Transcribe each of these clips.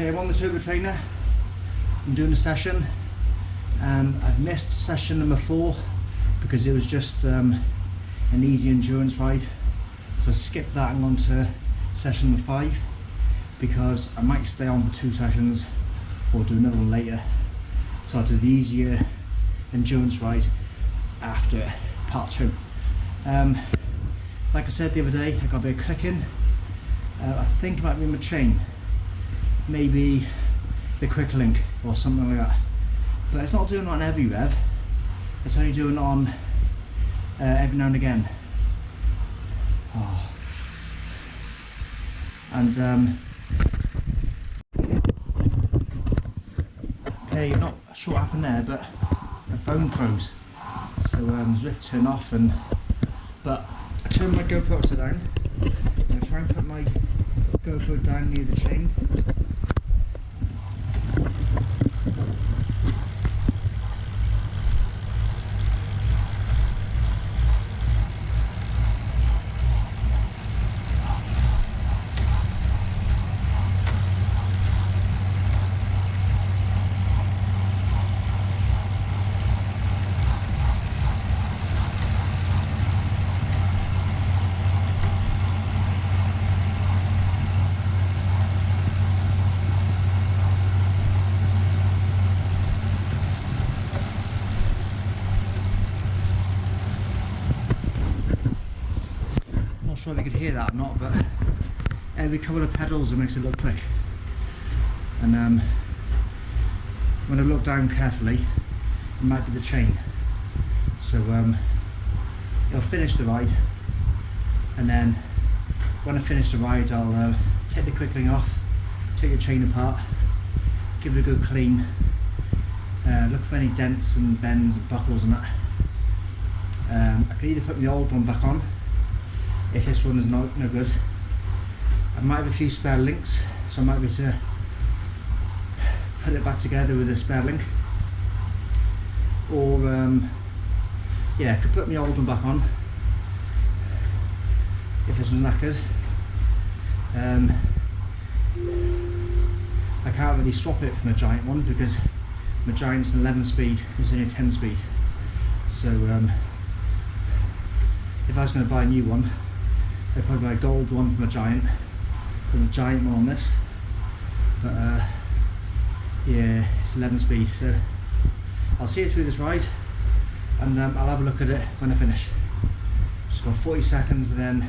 Okay, I'm on the Turbo Trainer. I'm doing a session. I've missed session number 4 because it was just an easy endurance ride. So I skipped that and gone to session number 5 because I might stay on for 2 sessions or do another one later. So I'll do the easier endurance ride after part 2. Like I said the other day, I got a bit of clicking. I think it might be my chain, maybe the quick link or something like that. But it's not doing it on every rev, it's only doing it on every now and again. Oh. And okay, not sure what happened there, but the phone froze. So Zwift turned off, but I turned my GoPro upside down. I'm going to try and put my GoPro down near the chain. Not sure if you could hear that or not, but every couple of pedals it makes it look quick. And when I look down carefully, it might be the chain. So it'll finish the ride, and then when I finish the ride, I'll take the quick link off, take the chain apart, give it a good clean, look for any dents and bends and buckles and that. I can either put the old one back on if this one is no good. I might have a few spare links, so I might be able to put it back together with a spare link, or yeah, I could put my old one back on if this one's knackered. I can't really swap it from a Giant one because my Giant's an 11 speed, it's only a 10 speed. So if I was going to buy a new one, I'd probably buy a gold one from a Giant, put a Giant one on this. But yeah, it's 11 speed, so I'll see it through this ride, and I'll have a look at it when I finish. Just got 40 seconds and then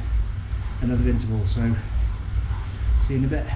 another interval, so see you in a bit.